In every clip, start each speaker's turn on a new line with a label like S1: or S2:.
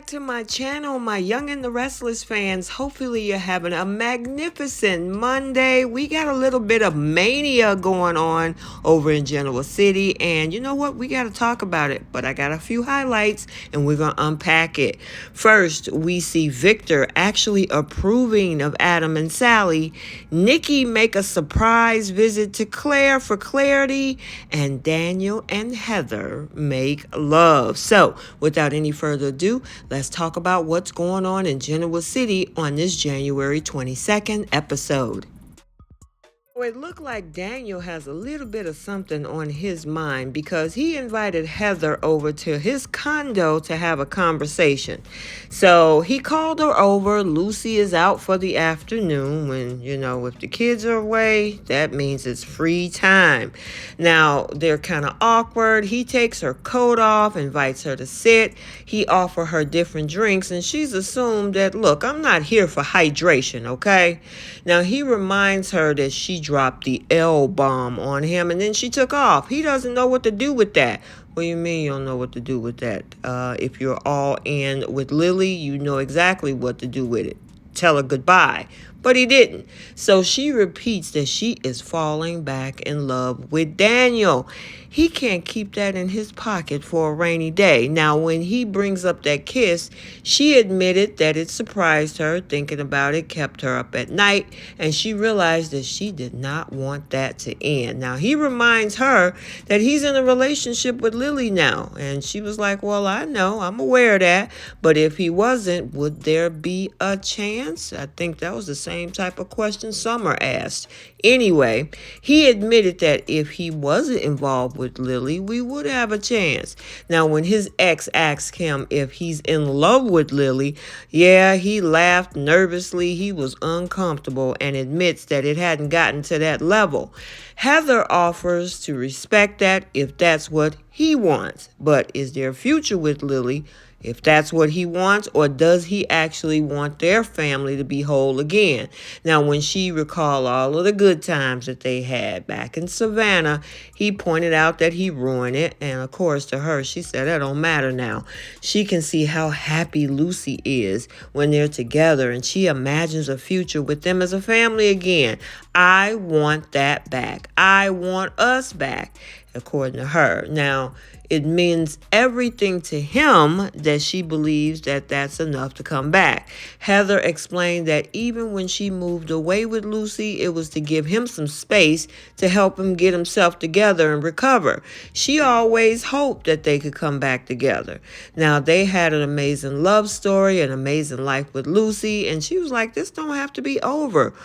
S1: back to my channel, my Young and the Restless fans. Hopefully you're having a magnificent Monday. We got a little bit of mania going on over in Genoa City, and you know what? We got to talk about it, but I got a few highlights and we're going to unpack it. First, we see Victor actually approving of Adam and Sally. Nikki make a surprise visit to Claire for clarity, and Daniel and Heather make love. So, without any further ado, let's talk about what's going on in Genoa City on this January 22nd episode. It looked like Daniel has a little bit of something on his mind because he invited Heather over to his condo to have a conversation. So he called her over. Lucy is out for the afternoon when, if the kids are away, that means it's free time. Now, they're kind of awkward. He takes her coat off, invites her to sit. He offers her different drinks, and she's assumed that, look, I'm not here for hydration, okay? Now, he reminds her that she dropped the L bomb on him, and then she took off. He doesn't know what to do with that. What do you mean you don't know what to do with that? If you're all in with Lily, you know exactly what to do with it. Tell her goodbye. But he didn't. So she repeats that she is falling back in love with Daniel. He can't keep that in his pocket for a rainy day. Now, when he brings up that kiss, she admitted that it surprised her. Thinking about it kept her up at night, and she realized that she did not want that to end. Now, he reminds her that he's in a relationship with Lily now, and she was like, well, I know, I'm aware of that, but if he wasn't, would there be a chance? I think that was the same type of question Summer asked. Anyway, he admitted that if he wasn't involved with Lily, we would have a chance. Now, when his ex asked him if he's in love with Lily, he laughed nervously. He was uncomfortable and admits that it hadn't gotten to that level. Heather offers to respect that if that's what he wants. But is there a future with Lily if that's what he wants, or does he actually want their family to be whole again? Now, when she recalled all of the good times that they had back in Savannah, he pointed out that he ruined it. And of course, to her, she said, that don't matter now. She can see how happy Lucy is when they're together, and she imagines a future with them as a family again. I want that back. I want us back, according to her. Now, it means everything to him that she believes that that's enough to come back. Heather explained that even when she moved away with Lucy, it was to give him some space to help him get himself together and recover. She always hoped that they could come back together. Now, they had an amazing love story, an amazing life with Lucy, and she was like, this don't have to be over.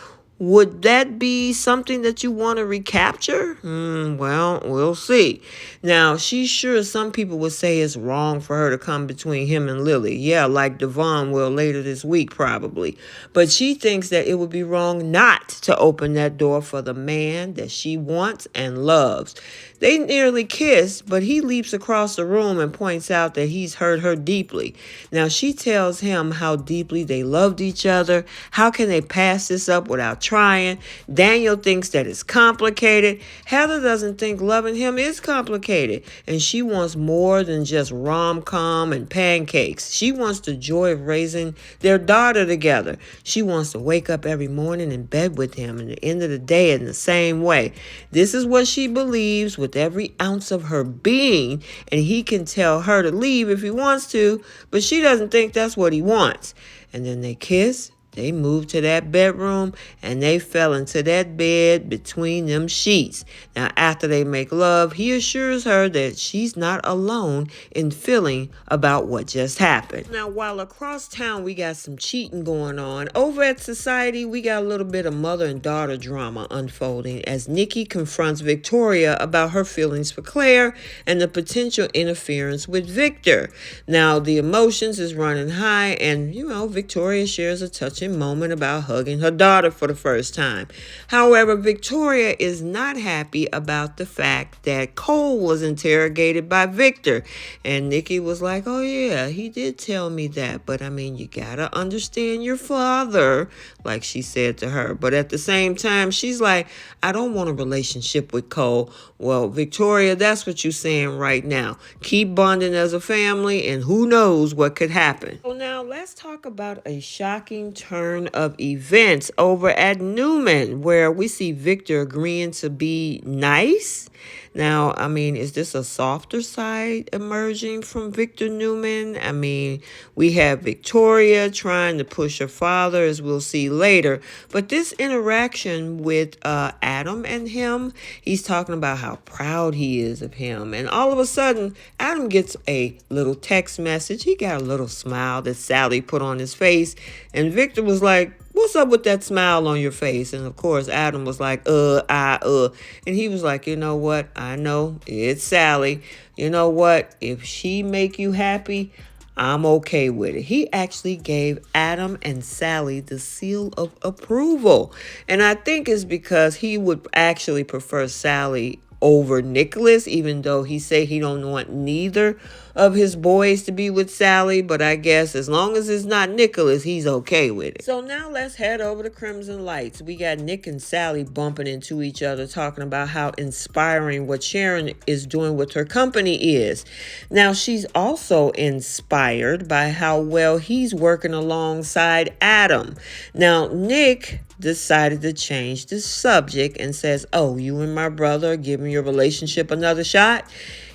S1: Would that be something that you want to recapture? Well, we'll see. Now, she's sure some people would say it's wrong for her to come between him and Lily. Yeah, like Devon will later this week, probably. But she thinks that it would be wrong not to open that door for the man that she wants and loves. They nearly kiss, but he leaps across the room and points out that he's hurt her deeply. Now, she tells him how deeply they loved each other. How can they pass this up without trying? Daniel thinks that it's complicated. Heather doesn't think loving him is complicated, and she wants more than just rom-com and pancakes. She wants the joy of raising their daughter together. She wants to wake up every morning in bed with him and the end of the day in the same way. This is what she believes with every ounce of her being, and he can tell her to leave if he wants to, but she doesn't think that's what he wants. And then they kiss. They moved to that bedroom, and they fell into that bed between them sheets. Now, after they make love, he assures her that she's not alone in feeling about what just happened. Now, while across town we got some cheating going on, over at Society we got a little bit of mother and daughter drama unfolding as Nikki confronts Victoria about her feelings for Claire and the potential interference with Victor. Now, the emotions is running high, and Victoria shares a touch touching moment about hugging her daughter for the first time. However, Victoria is not happy about the fact that Cole was interrogated by Victor. And Nikki was like, oh yeah, he did tell me that. But I mean, you gotta understand your father, like she said to her. But at the same time, she's like, I don't want a relationship with Cole. Well, Victoria, that's what you're saying right now. Keep bonding as a family, and who knows what could happen. So now let's talk about a shocking turn of events over at Newman, where we see Victor agreeing to be nice. Now, I mean, is this a softer side emerging from Victor Newman? I mean, we have Victoria trying to push her father, as we'll see later. But this interaction with Adam and him, he's talking about how proud he is of him. And all of a sudden, Adam gets a little text message. He got a little smile that Sally put on his face. And Victor was like, what's up with that smile on your face? And of course, Adam was like, And he was like, you know what? I know it's Sally. You know what? If she make you happy, I'm okay with it. He actually gave Adam and Sally the seal of approval. And I think it's because he would actually prefer Sally over Nicholas, even though he say he don't want neither of his boys to be with Sally. But I guess as long as it's not Nicholas, he's okay with it. So now let's head over to Crimson Lights. We got Nick and Sally bumping into each other, talking about how inspiring what Sharon is doing with her company is. Now she's also inspired by how well he's working alongside Adam. Now Nick decided to change the subject and says, oh, you and my brother are giving your relationship another shot?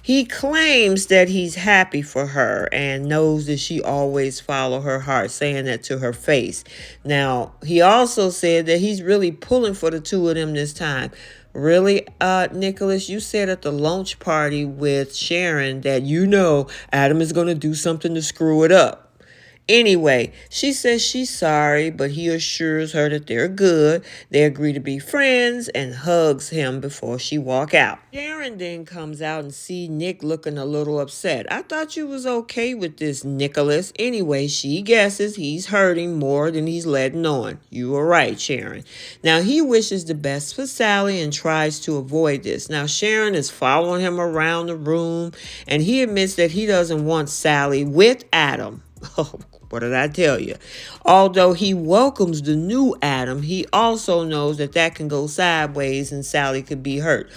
S1: He claims that he's happy for her and knows that she always follow her heart, saying that to her face. Now, he also said that he's really pulling for the two of them this time. Really, Nicholas, you said at the launch party with Sharon that you know Adam is going to do something to screw it up. Anyway, she says she's sorry, but he assures her that they're good. They agree to be friends and hugs him before she walk out. Sharon then comes out and see Nick looking a little upset. I thought you was okay with this, Nicholas. Anyway, she guesses he's hurting more than he's letting on. You were right, Sharon. Now, he wishes the best for Sally and tries to avoid this. Now, Sharon is following him around the room, and he admits that he doesn't want Sally with Adam. Oh, what did I tell you? Although he welcomes the new Adam, he also knows that that can go sideways and Sally could be hurt.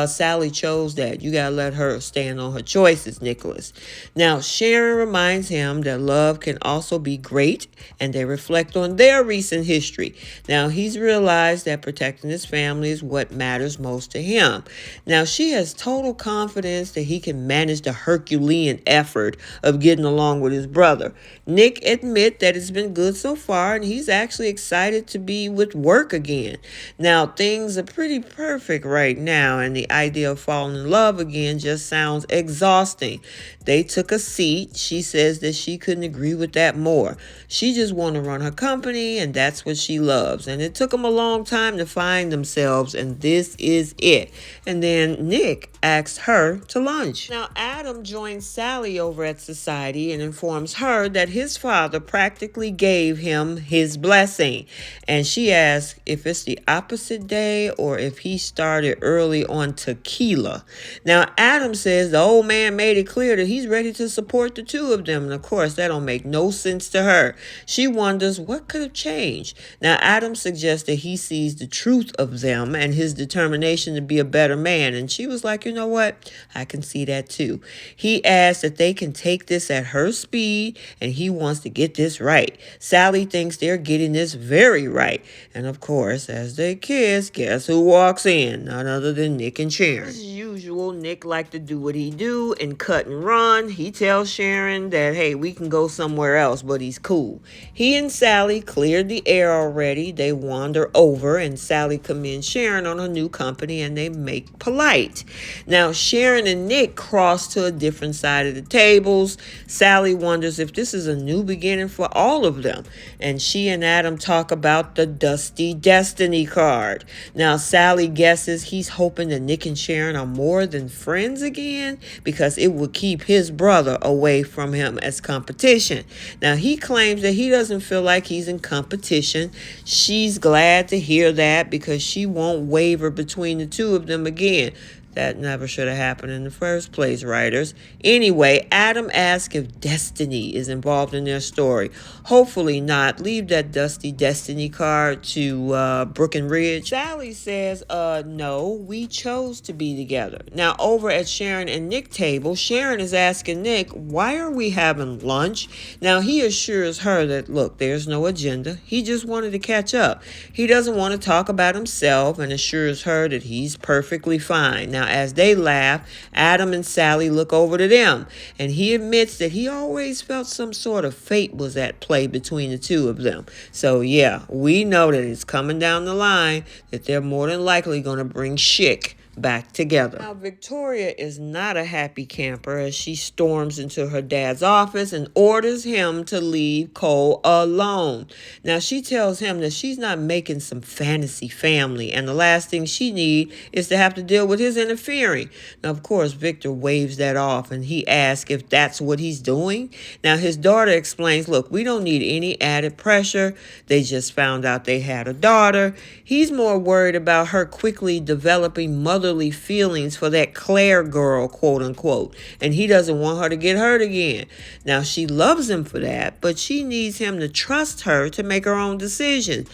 S1: Sally chose that. You got to let her stand on her choices, Nicholas. Now, Sharon reminds him that love can also be great, and they reflect on their recent history. Now, he's realized that protecting his family is what matters most to him. Now, she has total confidence that he can manage the Herculean effort of getting along with his brother. Nick admit that it's been good so far, and he's actually excited to be with work again. Now, things are pretty perfect right now, and the idea of falling in love again just sounds exhausting. They took a seat. She says that she couldn't agree with that more. She just want to run her company, and that's what she loves. And it took them a long time to find themselves, and this is it. And then Nick asked her to lunch. Now, Adam joins Sally over at Society and informs her that his father practically gave him his blessing. And she asks if it's the opposite day or if he started early on tequila. Now, Adam says the old man made it clear that he's ready to support the two of them. And of course, that don't make no sense to her. She wonders what could have changed. Now, Adam suggests that he sees the truth of them and his determination to be a better man. And she was like, you know what? I can see that too. He asks that they can take this at her speed, and he wants to get this right. Sally thinks they're getting this very right. And of course, as they kiss, guess who walks in? None other than Nick and Sharon. As usual, Nick liked to do what he do and cut and run. He tells Sharon that, hey, we can go somewhere else, but he's cool. He and Sally cleared the air already. They wander over, and Sally commends Sharon on her new company, and they make polite. Now, Sharon and Nick cross to a different side of the tables. Sally wonders if this is a new beginning for all of them. And she and Adam talk about the Dusty Destiny card. Now, Sally guesses he's hoping that Nick and Sharon are more than friends again because it would keep his brother away from him as competition. Now, he claims that he doesn't feel like he's in competition. She's glad to hear that because she won't waver between the two of them again. That never should have happened in the first place, writers. Anyway, Adam asks if destiny is involved in their story. Hopefully not. Leave that dusty destiny card to Brook and Ridge. Sally says, no, we chose to be together. Now, over at Sharon and Nick table, Sharon is asking Nick, why are we having lunch? Now, he assures her that, look, there's no agenda. He just wanted to catch up. He doesn't want to talk about himself and assures her that he's perfectly fine. Now, as they laugh, Adam and Sally look over to them, and he admits that he always felt some sort of fate was at play between the two of them. So, yeah, we know that it's coming down the line that they're more than likely going to bring Schick back together. Now, Victoria is not a happy camper as she storms into her dad's office and orders him to leave Cole alone. Now, she tells him that she's not making some fantasy family, and the last thing she needs is to have to deal with his interfering. Now, of course, Victor waves that off, and he asks if that's what he's doing. Now, his daughter explains, look, we don't need any added pressure. They just found out they had a daughter. He's more worried about her quickly developing motherly feelings for that Claire girl, quote unquote, and he doesn't want her to get hurt again. Now, she loves him for that, but she needs him to trust her to make her own decision.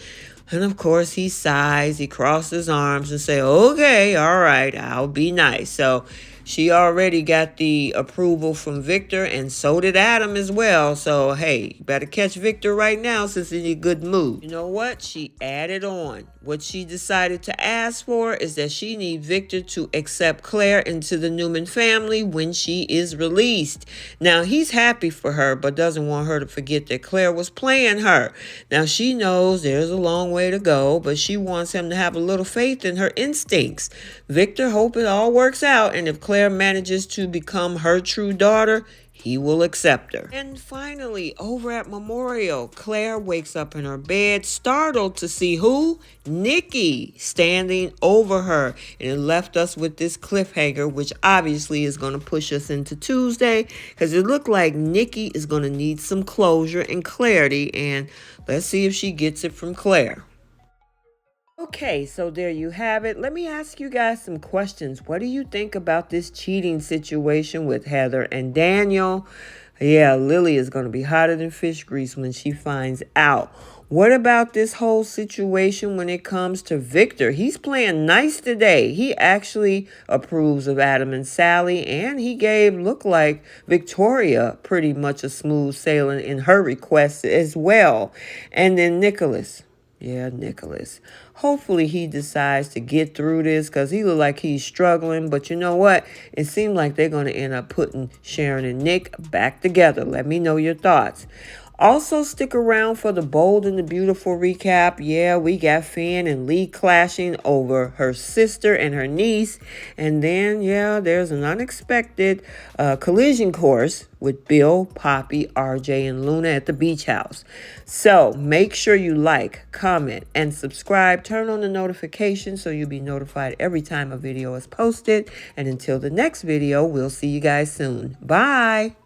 S1: And of course, he sighs, he crosses his arms and say, okay, all right, I'll be nice. So she already got the approval from Victor, and so did Adam as well. So, hey, you better catch Victor right now since he's in a good mood. You know what? She added on. What she decided to ask for is that she needs Victor to accept Claire into the Newman family when she is released. Now, he's happy for her, but doesn't want her to forget that Claire was playing her. Now, she knows there's a long way to go, but she wants him to have a little faith in her instincts. Victor hopes it all works out, and if Claire manages to become her true daughter, he will accept her. And finally, over at Memorial, Claire wakes up in her bed, startled to see who? Nikki standing over her. And it left us with this cliffhanger, which obviously is going to push us into Tuesday, because it looked like Nikki is going to need some closure and clarity, and let's see if she gets it from Claire. Okay, so there you have it. Let me ask you guys some questions. What do you think about this cheating situation with Heather and Daniel? Yeah, Lily is going to be hotter than fish grease when she finds out. What about this whole situation when it comes to Victor? He's playing nice today. He actually approves of Adam and Sally, and he looked like Victoria pretty much a smooth sailing in her requests as well. And then Nicholas. Yeah, Nicholas. Hopefully he decides to get through this because he look like he's struggling. But you know what? It seems like they're going to end up putting Sharon and Nick back together. Let me know your thoughts. Also, stick around for the Bold and the Beautiful recap. Yeah, we got Finn and Lee clashing over her sister and her niece. And then, yeah, there's an unexpected collision course with Bill, Poppy, RJ, and Luna at the beach house. So make sure you like, comment, and subscribe. Turn on the notifications so you'll be notified every time a video is posted. And until the next video, we'll see you guys soon. Bye.